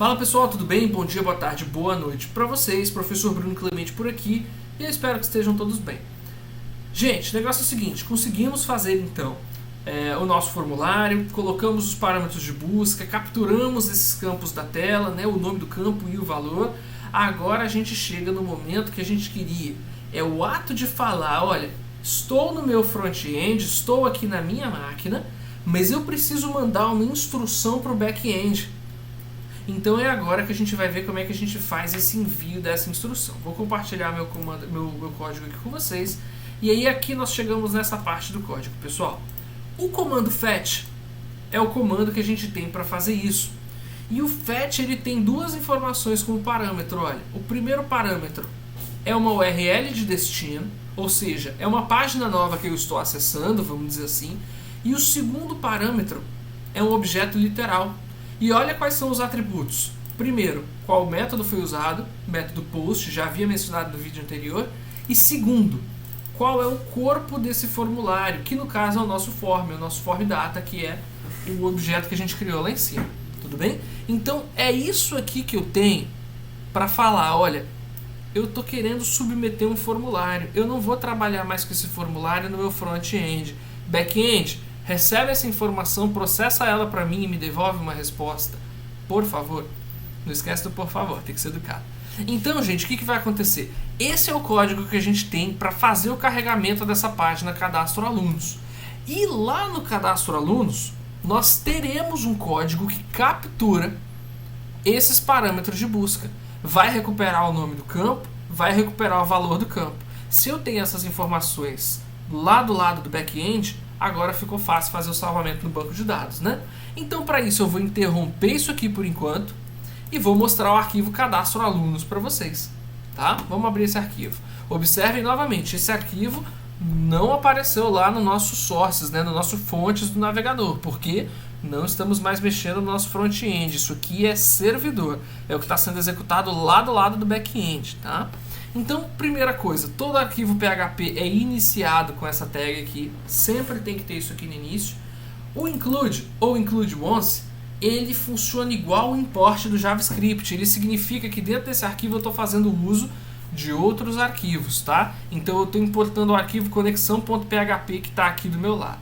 Fala pessoal, tudo bem? Bom dia, boa tarde, boa noite para vocês. Professor Bruno Clemente por aqui e eu espero que estejam todos bem. Gente, o negócio é o seguinte, conseguimos fazer então o nosso formulário, colocamos os parâmetros de busca, capturamos esses campos da tela, né, o nome do campo e o valor. Agora a gente chega no momento que a gente queria. É o ato de falar, olha, estou no meu front-end, estou aqui na minha máquina, mas eu preciso mandar uma instrução para o back-end. Então é agora que a gente vai ver como é que a gente faz esse envio dessa instrução. Vou compartilhar meu código aqui com vocês. E aí aqui nós chegamos nessa parte do código, pessoal. O comando fetch é o comando que a gente tem para fazer isso. E o fetch ele tem duas informações como parâmetro. Olha, o primeiro parâmetro é uma URL de destino, ou seja, é uma página nova que eu estou acessando, vamos dizer assim. E o segundo parâmetro é um objeto literal. E olha quais são os atributos. Primeiro, qual método foi usado, método post, já havia mencionado no vídeo anterior. E segundo, qual é o corpo desse formulário, que no caso é o nosso form data, que é o objeto que a gente criou lá em cima. Tudo bem? Então é isso aqui que eu tenho para falar, olha, eu estou querendo submeter um formulário, eu não vou trabalhar mais com esse formulário no meu front-end. Back-end, recebe essa informação, processa ela para mim e me devolve uma resposta. Por favor. Não esquece do por favor, tem que ser educado. Então, gente, o que vai acontecer? Esse é o código que a gente tem para fazer o carregamento dessa página Cadastro Alunos. E lá no Cadastro Alunos, nós teremos um código que captura esses parâmetros de busca. Vai recuperar o nome do campo, vai recuperar o valor do campo. Se eu tenho essas informações lá do lado do back-end, agora ficou fácil fazer o salvamento no banco de dados, né? Então, para isso, eu vou interromper isso aqui por enquanto e vou mostrar o arquivo Cadastro Alunos para vocês, tá? Vamos abrir esse arquivo. Observem novamente, esse arquivo não apareceu lá no nosso sources, né? No nosso fontes do navegador, porque não estamos mais mexendo no nosso front-end. Isso aqui é servidor, é o que está sendo executado lá do lado do back-end, tá? Então, primeira coisa, todo arquivo PHP é iniciado com essa tag aqui, sempre tem que ter isso aqui no início. O include ou include once, ele funciona igual o import do JavaScript, ele significa que dentro desse arquivo eu estou fazendo uso de outros arquivos, tá? Então eu estou importando o arquivo conexão.php que está aqui do meu lado.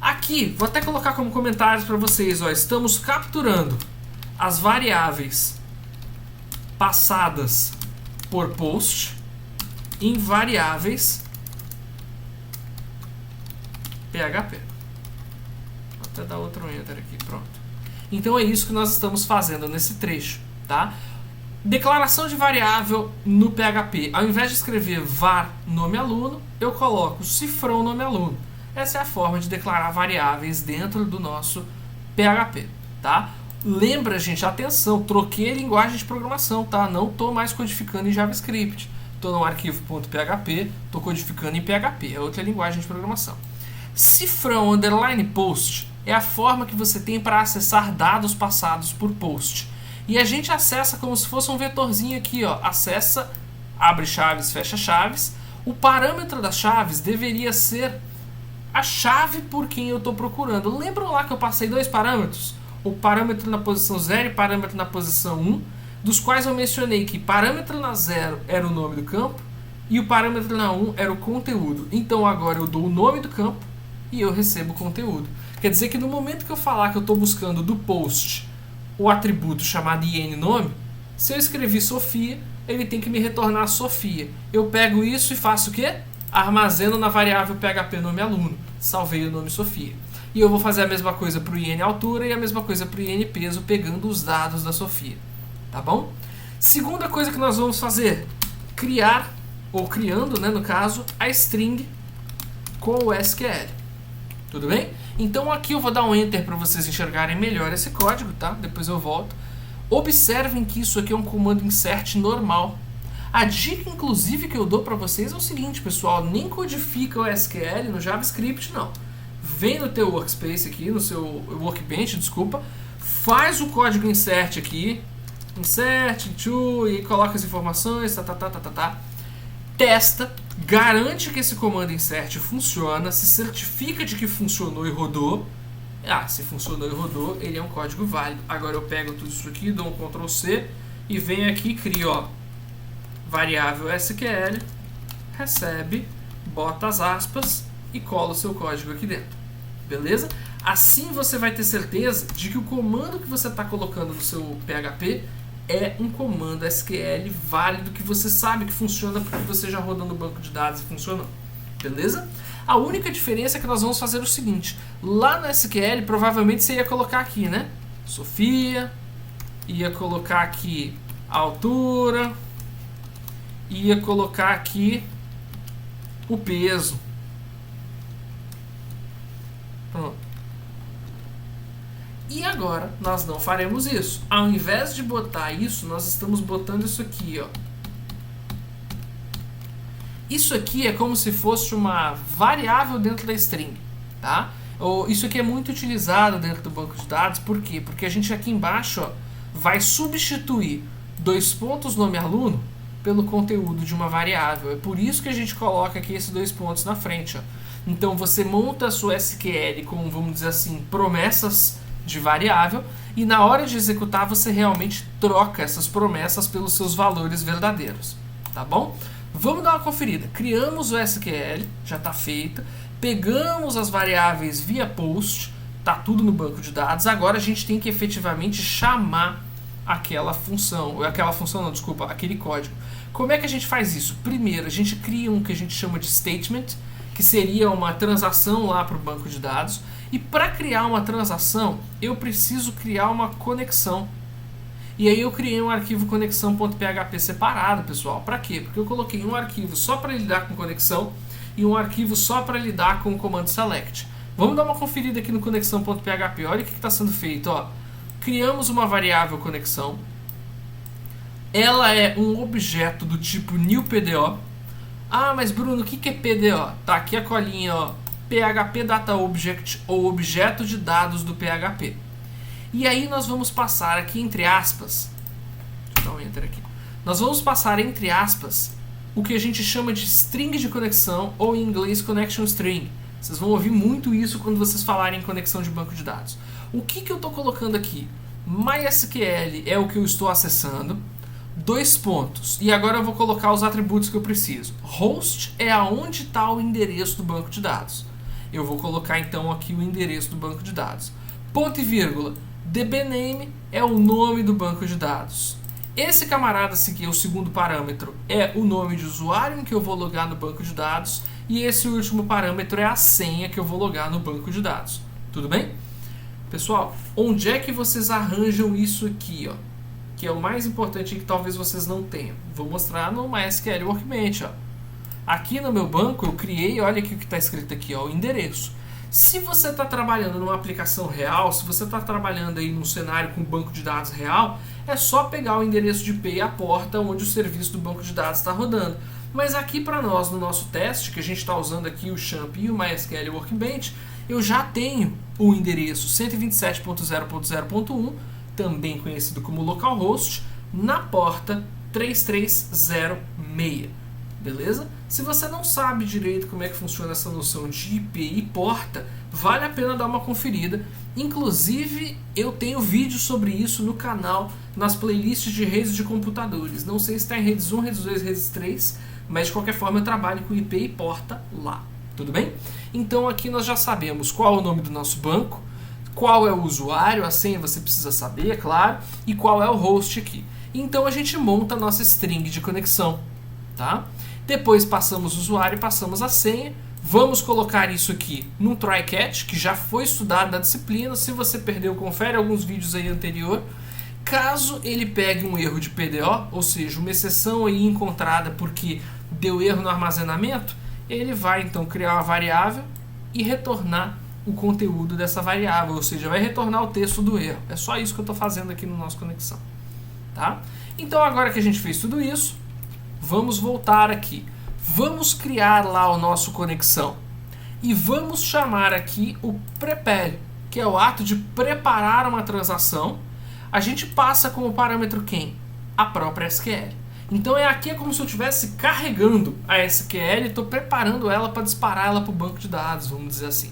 Aqui, vou até colocar como comentários para vocês, ó, estamos capturando as variáveis passadas por post em variáveis PHP. Vou até dar outro enter aqui, pronto. Então é isso que nós estamos fazendo nesse trecho, tá? Declaração de variável no PHP. Ao invés de escrever var nome aluno, eu coloco cifrão nome aluno. Essa é a forma de declarar variáveis dentro do nosso PHP, tá? Lembra, gente, atenção, troquei a linguagem de programação, tá? Não estou mais codificando em JavaScript. Estou no arquivo .php, estou codificando em PHP, é outra linguagem de programação. Cifrão underline post é a forma que você tem para acessar dados passados por post. E a gente acessa como se fosse um vetorzinho aqui, ó. Acessa, abre chaves, fecha chaves. O parâmetro das chaves deveria ser a chave por quem eu estou procurando. Lembram lá que eu passei dois parâmetros? O parâmetro na posição 0 e parâmetro na posição 1, dos quais eu mencionei que parâmetro na 0 era o nome do campo e o parâmetro na 1 era o conteúdo. Então agora eu dou o nome do campo e eu recebo o conteúdo. Quer dizer que no momento que eu falar que eu estou buscando do post o atributo chamado INNome, se eu escrevi Sofia, ele tem que me retornar Sofia. Eu pego isso e faço o quê? Armazeno na variável PHP nome aluno. Salvei o nome Sofia. E eu vou fazer a mesma coisa para o IN altura e a mesma coisa para o IN peso, pegando os dados da Sofia. Tá bom? Segunda coisa que nós vamos fazer, criar, ou criando, né, no caso, a string com o SQL. Tudo bem? Então aqui eu vou dar um enter para vocês enxergarem melhor esse código, tá? Depois eu volto. Observem que isso aqui é um comando insert normal. A dica, inclusive, que eu dou para vocês é o seguinte, pessoal, nem codifica o SQL no JavaScript, não. Vem no teu workspace aqui, no seu workbench, desculpa, faz o código insert aqui, insert, to, e coloca as informações, testa, garante que esse comando insert funciona, se certifica de que funcionou e rodou, Ah, se funcionou e rodou, ele é um código válido. Agora eu pego tudo isso aqui, dou um Ctrl C e venho aqui e crio, ó, variável SQL, recebe, bota as aspas e cola o seu código aqui dentro. Beleza? Assim você vai ter certeza de que o comando que você está colocando no seu PHP é um comando SQL válido, que você sabe que funciona porque você já rodou no banco de dados e funcionou. Beleza? A única diferença é que nós vamos fazer o seguinte: lá no SQL provavelmente você ia colocar aqui, né? Sofia, ia colocar aqui a altura, ia colocar aqui o peso. Pronto. E agora nós não faremos isso. Ao invés de botar isso, nós estamos botando isso aqui, ó. Isso aqui é como se fosse uma variável dentro da string, tá? Isso aqui é muito utilizado dentro do banco de dados. Por quê? Porque a gente aqui embaixo, ó, vai substituir dois pontos nome aluno pelo conteúdo de uma variável. É por isso que a gente coloca aqui esses dois pontos na frente, ó. Então você monta a sua SQL com, vamos dizer assim, promessas de variável, e na hora de executar você realmente troca essas promessas pelos seus valores verdadeiros, tá bom? Vamos dar uma conferida. Criamos o SQL, já está feita, pegamos as variáveis via post, tá tudo no banco de dados. Agora a gente tem que efetivamente chamar aquela função, aquele código. Como é que a gente faz isso? Primeiro, a gente cria um que a gente chama de statement, que seria uma transação lá para o banco de dados. E para criar uma transação, eu preciso criar uma conexão. E aí eu criei um arquivo conexão.php separado, pessoal. Para quê? Porque eu coloquei um arquivo só para lidar com conexão e um arquivo só para lidar com o comando select. Vamos dar uma conferida aqui no conexão.php. Olha o que está sendo feito, ó. Criamos uma variável conexão. Ela é um objeto do tipo newPDO. Ah, mas Bruno, o que é PDO? Tá aqui a colinha, ó. PHP Data Object, ou objeto de dados do PHP. E aí nós vamos passar aqui entre aspas, deixa eu dar um enter aqui. Nós vamos passar entre aspas o que a gente chama de string de conexão, ou em inglês connection string. Vocês vão ouvir muito isso quando vocês falarem em conexão de banco de dados. O que eu estou colocando aqui? MySQL é o que eu estou acessando, dois pontos, e agora eu vou colocar os atributos que eu preciso. Host é aonde está o endereço do banco de dados. Eu vou colocar então aqui o endereço do banco de dados. Ponto e vírgula. DBName é o nome do banco de dados. Esse camarada aqui, o segundo parâmetro, é o nome de usuário em que eu vou logar no banco de dados. E esse último parâmetro é a senha que eu vou logar no banco de dados. Tudo bem? Pessoal, onde é que vocês arranjam isso aqui, ó? Que é o mais importante e que talvez vocês não tenham. Vou mostrar no MySQL Workbench, ó. Aqui no meu banco eu criei, olha aqui o que está escrito aqui, ó, o endereço. Se você está trabalhando numa aplicação real, se você está trabalhando aí num cenário com banco de dados real, é só pegar o endereço de IP e a porta onde o serviço do banco de dados está rodando. Mas aqui para nós, no nosso teste, que a gente está usando aqui o XAMPP e o MySQL Workbench, eu já tenho o endereço 127.0.0.1, também conhecido como localhost, na porta 3306. Beleza? Se você não sabe direito como é que funciona essa noção de IP e porta, vale a pena dar uma conferida. Inclusive, eu tenho vídeos sobre isso no canal, nas playlists de redes de computadores. Não sei se está em redes 1, redes 2, redes 3, mas de qualquer forma eu trabalho com IP e porta lá. Tudo bem? Então aqui nós já sabemos qual é o nome do nosso banco, qual é o usuário, a senha você precisa saber, é claro, e qual é o host aqui. Então a gente monta a nossa string de conexão, tá? Depois passamos o usuário e passamos a senha. Vamos colocar isso aqui num try-catch, que já foi estudado na disciplina. Se você perdeu, confere alguns vídeos aí anterior. Caso ele pegue um erro de PDO, ou seja, uma exceção aí encontrada porque deu erro no armazenamento, ele vai então criar uma variável e retornar o conteúdo dessa variável, ou seja, vai retornar o texto do erro. É só isso que eu estou fazendo aqui no nosso conexão. Tá? Então agora que a gente fez tudo isso, vamos voltar aqui. Vamos criar lá o nosso conexão. E vamos chamar aqui o prepare, que é o ato de preparar uma transação. A gente passa como parâmetro quem? A própria SQL. Então aqui é como se eu estivesse carregando a SQL e estou preparando ela para disparar ela para o banco de dados, vamos dizer assim.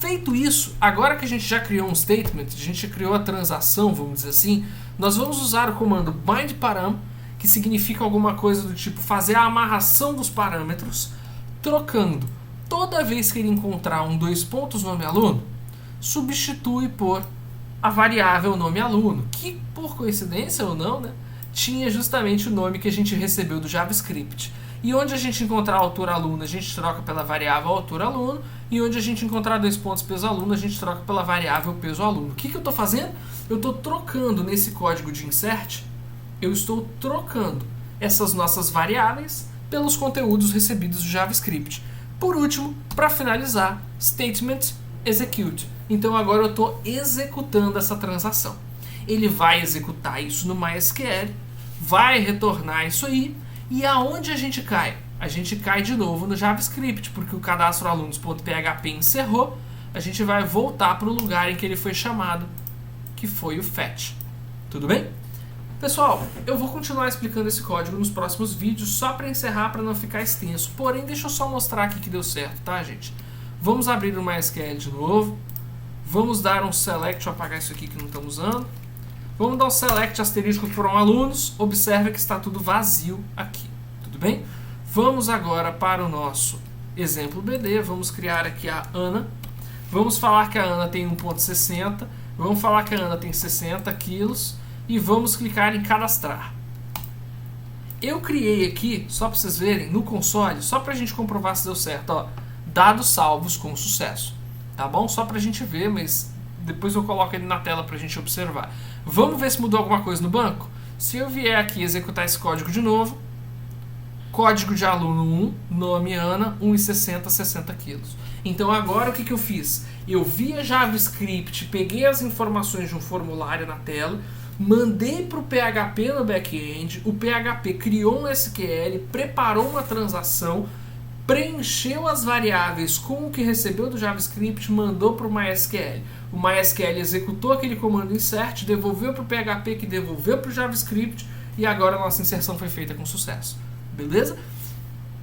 Feito isso, agora que a gente já criou um statement, a gente já criou a transação, vamos dizer assim, nós vamos usar o comando bindParam, que significa alguma coisa do tipo fazer a amarração dos parâmetros, trocando toda vez que ele encontrar um dois pontos nome aluno, substitui por a variável nome aluno, que por coincidência ou não, né, tinha justamente o nome que a gente recebeu do JavaScript. E onde a gente encontrar autor aluno, a gente troca pela variável autor aluno, e onde a gente encontrar dois pontos peso aluno, a gente troca pela variável peso aluno. O que eu estou fazendo? Eu estou trocando nesse código de insert, eu estou trocando essas nossas variáveis pelos conteúdos recebidos do JavaScript. Por último, para finalizar, statement execute. Então agora eu estou executando essa transação. Ele vai executar isso no MySQL, vai retornar isso aí, e aonde a gente cai? A gente cai de novo no JavaScript, porque o cadastro alunos.php encerrou, a gente vai voltar para o lugar em que ele foi chamado, que foi o fetch. Tudo bem? Pessoal, eu vou continuar explicando esse código nos próximos vídeos, só para encerrar, para não ficar extenso. Porém, deixa eu só mostrar aqui que deu certo, tá, gente? Vamos abrir o MySQL de novo. Vamos dar um select, deixa eu apagar isso aqui que não estamos usando. Vamos dar um select asterisco foram alunos. Observe que está tudo vazio aqui. Tudo bem? Vamos agora para o nosso exemplo BD. Vamos criar aqui a Ana. Vamos falar que a Ana tem 1.60. Vamos falar que a Ana tem 60 quilos. E vamos clicar em cadastrar. Eu criei aqui, só para vocês verem, no console, só para a gente comprovar se deu certo, ó, dados salvos com sucesso. Tá bom? Só para a gente ver, mas depois eu coloco ele na tela para a gente observar. Vamos ver se mudou alguma coisa no banco? Se eu vier aqui executar esse código de novo, código de aluno 1, nome Ana, 1,60, 60 quilos. Então agora o que eu fiz? Eu via JavaScript, peguei as informações de um formulário na tela, mandei para o PHP no back-end, o PHP criou um SQL, preparou uma transação, preencheu as variáveis com o que recebeu do JavaScript, mandou para o MySQL. O MySQL executou aquele comando insert, devolveu para o PHP, que devolveu para o JavaScript, e agora a nossa inserção foi feita com sucesso. Beleza?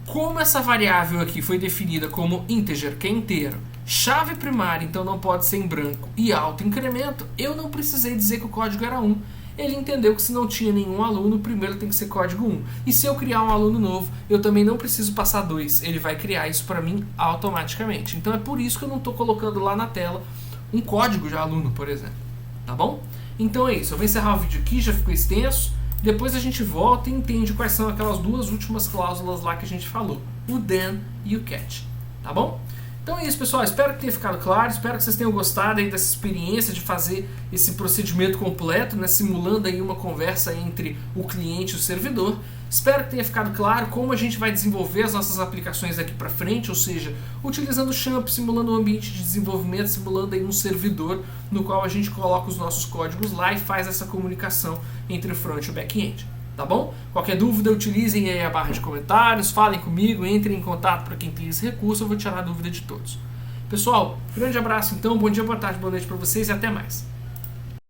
Como essa variável aqui foi definida como integer, que é inteiro, chave primária, então não pode ser em branco, e auto-incremento, eu não precisei dizer que o código era 1. Ele entendeu que se não tinha nenhum aluno, primeiro tem que ser código 1. E se eu criar um aluno novo, eu também não preciso passar 2. Ele vai criar isso para mim automaticamente. Então é por isso que eu não estou colocando lá na tela um código de aluno, por exemplo. Tá bom? Então é isso. Eu vou encerrar o vídeo aqui, já ficou extenso. Depois a gente volta e entende quais são aquelas duas últimas cláusulas lá que a gente falou. O then e o catch. Tá bom? Então é isso, pessoal. Espero que tenha ficado claro. Espero que vocês tenham gostado aí dessa experiência de fazer esse procedimento completo, né, simulando aí uma conversa entre o cliente e o servidor. Espero que tenha ficado claro como a gente vai desenvolver as nossas aplicações daqui para frente, ou seja, utilizando o Champ, simulando um ambiente de desenvolvimento, simulando aí um servidor no qual a gente coloca os nossos códigos lá e faz essa comunicação entre o front e o back-end. Tá bom? Qualquer dúvida, utilizem aí a barra de comentários, falem comigo, entrem em contato para quem tem esse recurso, eu vou tirar a dúvida de todos. Pessoal, grande abraço então, bom dia, boa tarde, boa noite para vocês e até mais.